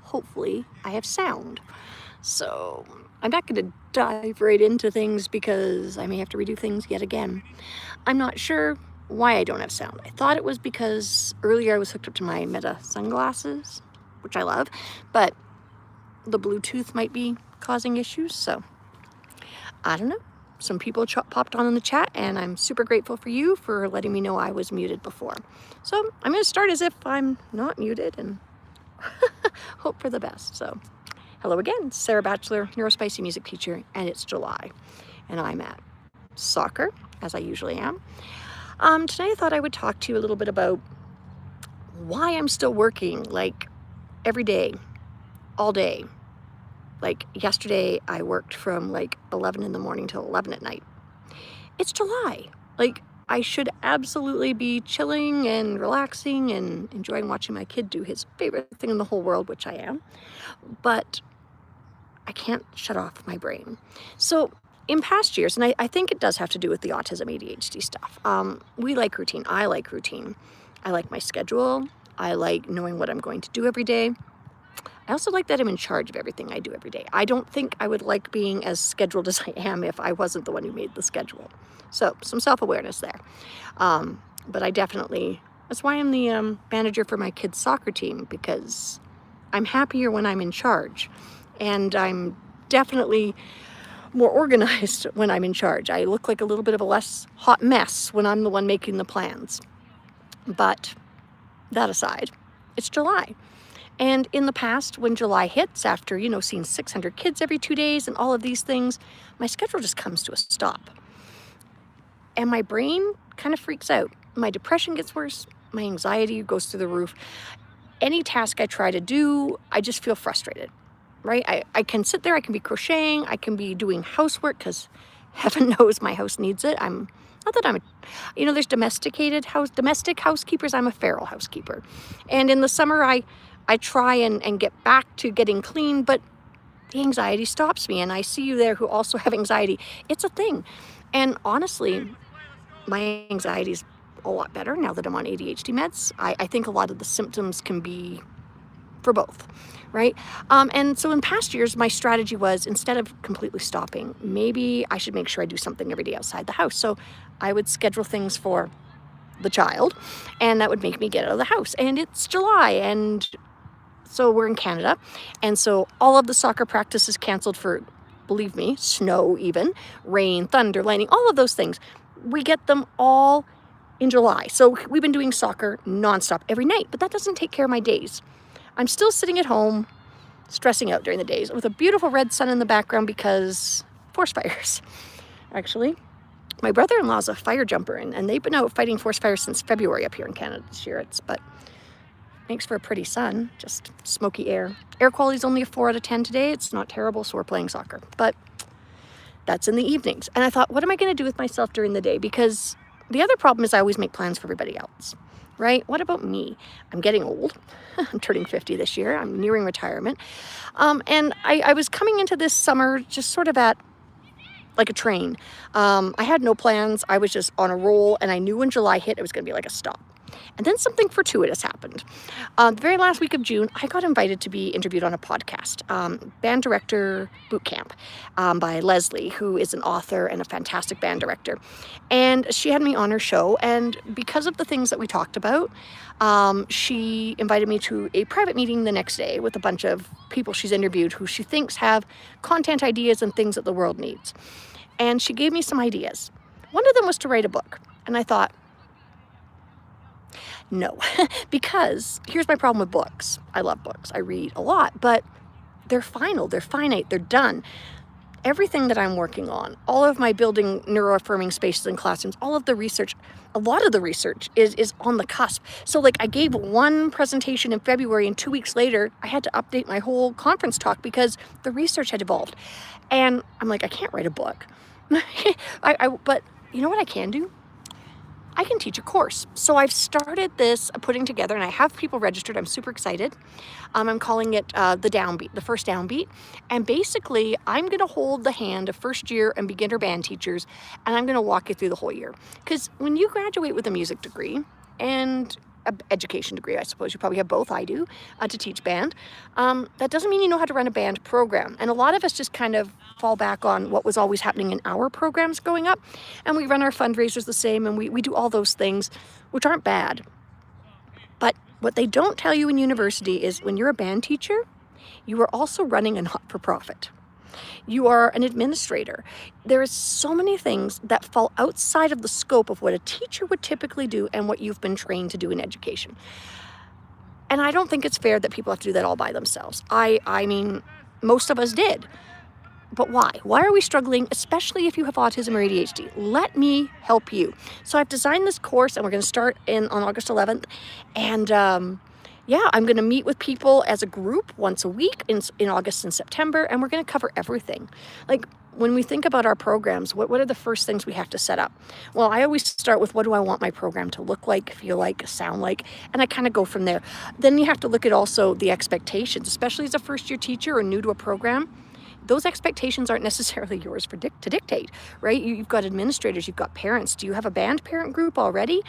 hopefully I have sound. So I'm not going to dive right into things because I may have to redo things yet again. I'm not sure why I don't have sound. I thought it was because earlier I was hooked up to my Meta sunglasses, which I love, but the Bluetooth might be causing issues, so I don't know. Some people popped on in the chat, and I'm super grateful for you for letting me know I was muted before. So I'm going to start as if I'm not muted and hope for the best. So hello again, Sarah Batchelor, Neuro-Spicy music teacher, and it's July, and I'm at soccer, as I usually am. Today I thought I would talk to you a little bit about why I'm still working, like, every day, all day. Like, yesterday I worked from like 11 in the morning till 11 at night. It's July. Like, I should absolutely be chilling and relaxing and enjoying watching my kid do his favorite thing in the whole world, which I am. But I can't shut off my brain. So in past years, and I think it does have to do with the autism ADHD stuff, we like routine. I like routine. I like my schedule. I like knowing what I'm going to do every day. I also like that I'm in charge of everything I do every day. I don't think I would like being as scheduled as I am if I wasn't the one who made the schedule. So some self-awareness there. But I definitely, that's why I'm the manager for my kids' soccer team, because I'm happier when I'm in charge. And I'm definitely more organized when I'm in charge. I look like a little bit of a less hot mess when I'm the one making the plans. But that aside, it's July. And in the past, when July hits, after, seeing 600 kids every 2 days and all of these things, my schedule just comes to a stop. And my brain kind of freaks out. My depression gets worse. My anxiety goes through the roof. Any task I try to do, I just feel frustrated, right? I can sit there, I can be crocheting, I can be doing housework, because heaven knows my house needs it. There's domestic housekeepers. I'm a feral housekeeper. And in the summer, I try and get back to getting clean, but the anxiety stops me. And I see you there who also have anxiety. It's a thing. And honestly, my anxiety is a lot better now that I'm on ADHD meds. I think a lot of the symptoms can be for both, right? And so in past years, my strategy was, instead of completely stopping, maybe I should make sure I do something every day outside the house. So I would schedule things for the child, and that would make me get out of the house. And it's July, and so we're in Canada, and so all of the soccer practice is canceled for, believe me, snow even, rain, thunder, lightning, all of those things. We get them all in July. So we've been doing soccer nonstop every night, but that doesn't take care of my days. I'm still sitting at home, stressing out during the days with a beautiful red sun in the background because forest fires. Actually, my brother-in-law's a fire jumper, and they've been out fighting forest fires since February up here in Canada this year. But makes for a pretty sun, just smoky air. Air quality is only a 4 out of 10 today. It's not terrible, so we're playing soccer. But that's in the evenings. And I thought, what am I going to do with myself during the day? Because the other problem is I always make plans for everybody else, right? What about me? I'm getting old. I'm turning 50 this year. I'm nearing retirement. And I was coming into this summer just sort of at like a train. I had no plans. I was just on a roll, and I knew when July hit, it was going to be like a stop. And then something fortuitous happened. The very last week of June, I got invited to be interviewed on a podcast, Band Director Boot Camp, by Leslie, who is an author and a fantastic band director. And she had me on her show, and because of the things that we talked about, she invited me to a private meeting the next day with a bunch of people she's interviewed who she thinks have content ideas and things that the world needs. And she gave me some ideas. One of them was to write a book. And I thought, no, because here's my problem with books. I love books. I read a lot, but they're final, they're finite, they're done. Everything that I'm working on, all of my building neuroaffirming spaces in classrooms, all of the research, a lot of the research is on the cusp. So like I gave one presentation in February, and 2 weeks later, I had to update my whole conference talk because the research had evolved. And I'm like, I can't write a book. But you know what I can do? I can teach a course. So I've started this putting together, and I have people registered. I'm super excited. I'm calling it the downbeat, the first downbeat. And basically, I'm going to hold the hand of first year and beginner band teachers, and I'm going to walk you through the whole year. Because when you graduate with a music degree, and an education degree, I suppose. You probably have both, I do, to teach band. That doesn't mean you know how to run a band program. And a lot of us just kind of fall back on what was always happening in our programs growing up. And we run our fundraisers the same, and we do all those things, which aren't bad. But what they don't tell you in university is when you're a band teacher, you are also running a not-for-profit. You are an administrator. There is so many things that fall outside of the scope of what a teacher would typically do and what you've been trained to do in education. And I don't think it's fair that people have to do that all by themselves. I mean, most of us did. But why? Why are we struggling, especially if you have autism or ADHD? Let me help you. So I've designed this course, and we're going to start on August 11th. And yeah, I'm going to meet with people as a group once a week in August and September, and we're going to cover everything. Like, when we think about our programs, what are the first things we have to set up? Well, I always start with, what do I want my program to look like, feel like, sound like? And I kind of go from there. Then you have to look at also the expectations, especially as a first-year teacher or new to a program. Those expectations aren't necessarily yours to dictate, right? You've got administrators, you've got parents. Do you have a band parent group already?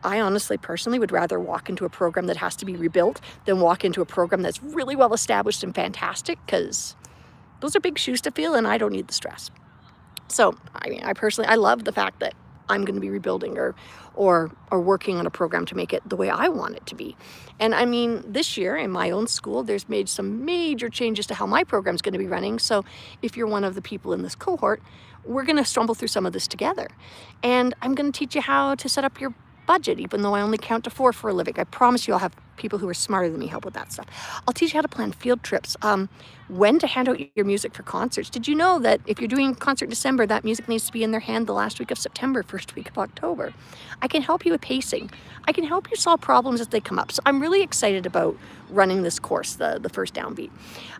I honestly, personally, would rather walk into a program that has to be rebuilt than walk into a program that's really well established and fantastic, because those are big shoes to fill, and I don't need the stress. So, I mean, I love the fact that I'm going to be rebuilding or working on a program to make it the way I want it to be. And I mean, this year in my own school, there's made some major changes to how my program's going to be running. So if you're one of the people in this cohort, we're going to stumble through some of this together. And I'm going to teach you how to set up your budget, even though I only count to 4 for a living. I promise you I'll have people who are smarter than me help with that stuff. I'll teach you how to plan field trips, when to hand out your music for concerts. Did you know that if you're doing a concert in December, that music needs to be in their hand the last week of September, first week of October? I can help you with pacing. I can help you solve problems as they come up. So I'm really excited about running this course, the first downbeat.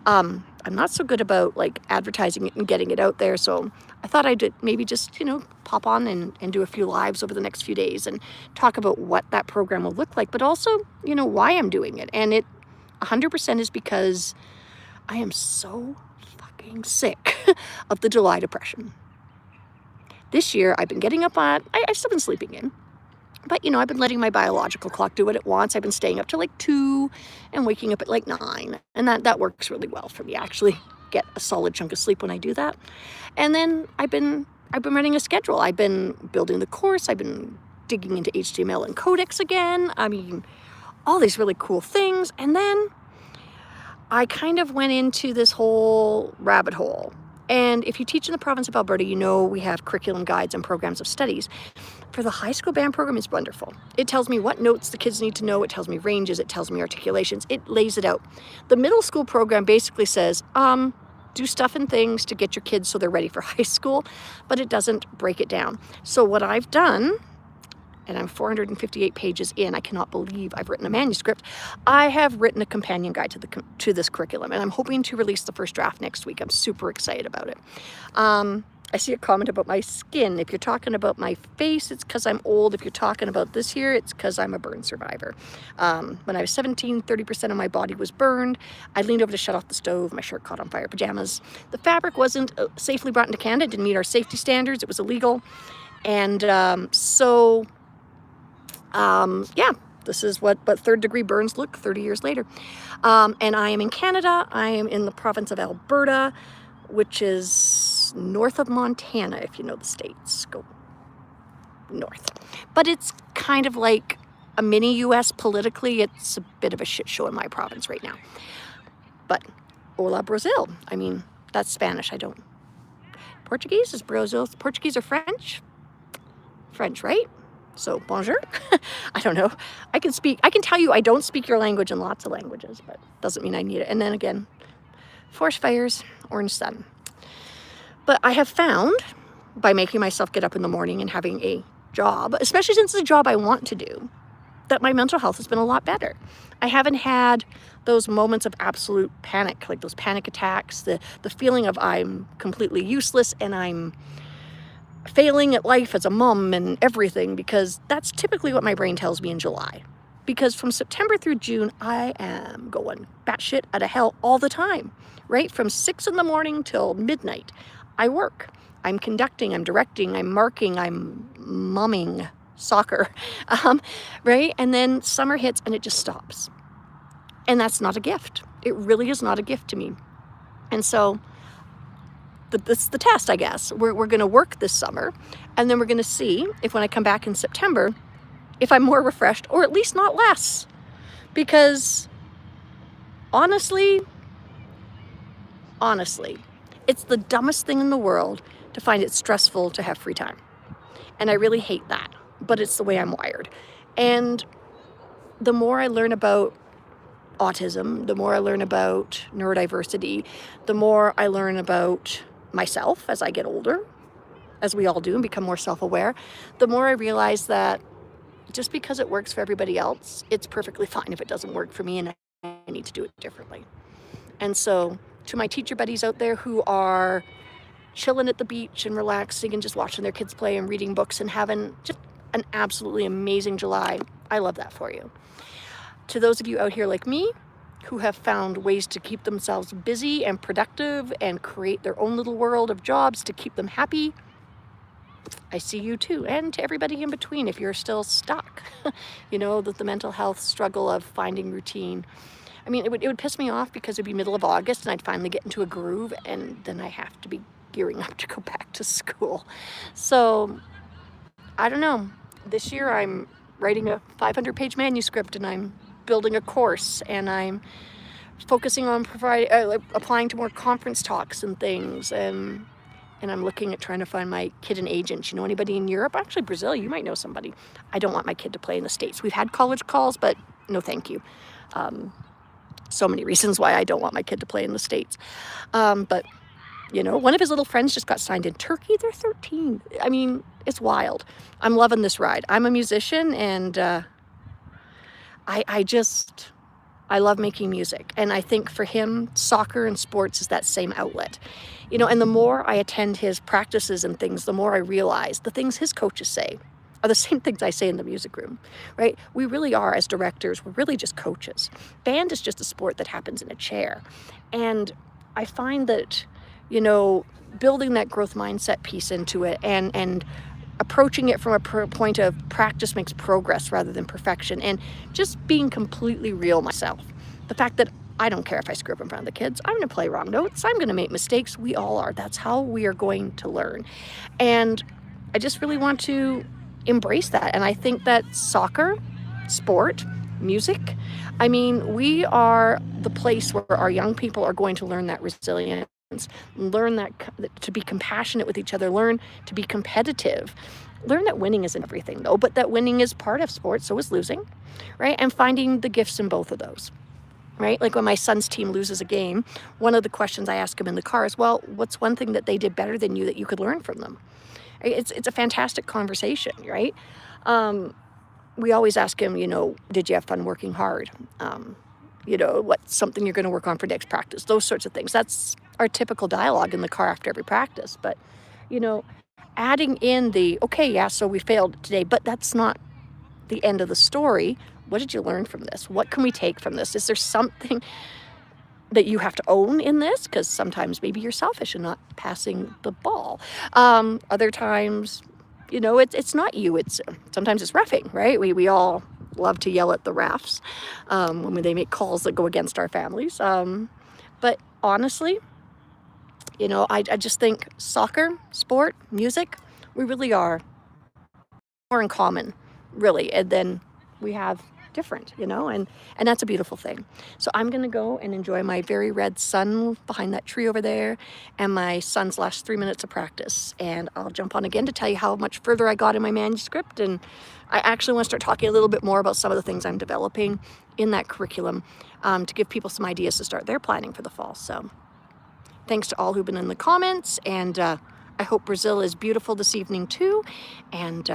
I'm not so good about like advertising it and getting it out there, so I thought I'd maybe just, pop on and do a few lives over the next few days and talk about what that program will look like, but also, why I'm doing it. And it 100% is because I am so fucking sick of the July depression. This year, I've been getting up I've still been sleeping in, but, I've been letting my biological clock do what it wants. I've been staying up till like 2 and waking up at like 9. And that works really well for me. I actually get a solid chunk of sleep when I do that. And then I've been running a schedule. I've been building the course. I've been digging into HTML and codecs again. I mean, all these really cool things. And then I kind of went into this whole rabbit hole. And if you teach in the province of Alberta, we have curriculum guides and programs of studies. For the high school band program, it's wonderful. It tells me what notes the kids need to know. It tells me ranges. It tells me articulations. It lays it out. The middle school program basically says, do stuff and things to get your kids so they're ready for high school, but it doesn't break it down. So what I've done, and I'm 458 pages in, I cannot believe I've written a manuscript. I have written a companion guide to this curriculum, and I'm hoping to release the first draft next week. I'm super excited about it. I see a comment about my skin. If you're talking about my face, it's because I'm old. If you're talking about this here, it's because I'm a burn survivor. When I was 17, 30% of my body was burned. I leaned over to shut off the stove. My shirt caught on fire, pajamas. The fabric wasn't safely brought into Canada. It didn't meet our safety standards. It was illegal. And yeah, this is what third-degree burns look 30 years later. And I am in Canada. I am in the province of Alberta, which is north of Montana, if you know the states. Go north. But it's kind of like a mini U.S. politically. It's a bit of a shit show in my province right now. But hola, Brazil. I mean, that's Spanish. I don't... Portuguese is Brazil. Portuguese or French? French, right? So, bonjour. I don't know. I can tell you I don't speak your language in lots of languages, but doesn't mean I need it. And then again, forest fires, orange sun. But I have found, by making myself get up in the morning and having a job, especially since it's a job I want to do, that my mental health has been a lot better. I haven't had those moments of absolute panic, like those panic attacks, the feeling of I'm completely useless and I'm failing at life as a mom and everything, because that's typically what my brain tells me in July. Because from September through June, I am going batshit out of hell all the time, right? From 6 in the morning till midnight, I work. I'm conducting, I'm directing, I'm marking, I'm mumming. soccer, right? And then summer hits and it just stops. And that's not a gift. It really is not a gift to me. And so this is the test, I guess. We're going to work this summer, and then we're going to see if when I come back in September, if I'm more refreshed or at least not less. Because honestly, it's the dumbest thing in the world to find it stressful to have free time. And I really hate that, but it's the way I'm wired. And the more I learn about autism, the more I learn about neurodiversity, the more I learn about myself as I get older, as we all do, and become more self-aware, the more I realize that just because it works for everybody else, it's perfectly fine if it doesn't work for me and I need to do it differently. And so to my teacher buddies out there who are chilling at the beach and relaxing and just watching their kids play and reading books and having just an absolutely amazing July, I love that for you. To those of you out here like me who have found ways to keep themselves busy and productive and create their own little world of jobs to keep them happy, I see you too. And to everybody in between, if you're still stuck, you know, the mental health struggle of finding routine. I mean, it would piss me off because it'd be middle of August and I'd finally get into a groove and then I have to be gearing up to go back to school. So I don't know. This year I'm writing a 500-page manuscript and I'm building a course and I'm focusing on applying to more conference talks and things, and I'm looking at trying to find my kid an agent. You know anybody in Europe? Actually, Brazil, you might know somebody. I don't want my kid to play in the States. We've had college calls, but no thank you. So many reasons why I don't want my kid to play in the States. But, you know, one of his little friends just got signed in Turkey. They're 13. I mean, it's wild. I'm loving this ride. I'm a musician and I love making music. And I think for him, soccer and sports is that same outlet. You know, and the more I attend his practices and things, the more I realize the things his coaches say are the same things I say in the music room, right? We really are, as directors, we're really just coaches. Band is just a sport that happens in a chair. And I find that, you know, building that growth mindset piece into it and approaching it from a point of practice makes progress rather than perfection, and just being completely real myself. The fact that I don't care if I screw up in front of the kids. I'm going to play wrong notes. I'm going to make mistakes. We all are. That's how we are going to learn. And I just really want to embrace that. And I think that soccer, sport, music, I mean, we are the place where our young people are going to learn that resilience, learn that to be compassionate with each other, learn to be competitive, learn that winning isn't everything though, but that winning is part of sports, so is losing, right? And finding the gifts in both of those, right? Like when my son's team loses a game, one of the questions I ask him in the car is, well, what's one thing that they did better than you that you could learn from them? It's a fantastic conversation, right? We always ask him, you know, did you have fun working hard? You know, what's something you're going to work on for next practice? Those sorts of things. That's our typical dialogue in the car after every practice. But, you know, adding in the, okay, yeah, so we failed today, but that's not the end of the story. What did you learn from this? What can we take from this? Is there something that you have to own in this? Because sometimes maybe you're selfish and not passing the ball. Other times, you know, it's not you. Sometimes it's reffing, right? We all love to yell at the refs when they make calls that go against our families. But honestly, you know, I just think soccer, sport, music, we really are more in common, really. And then we have different, you know, and that's a beautiful thing. So I'm going to go and enjoy my very red sun behind that tree over there and my son's last 3 minutes of practice. And I'll jump on again to tell you how much further I got in my manuscript. And I actually want to start talking a little bit more about some of the things I'm developing in that curriculum to give people some ideas to start their planning for the fall. So thanks to all who've been in the comments, and I hope Brazil is beautiful this evening too. And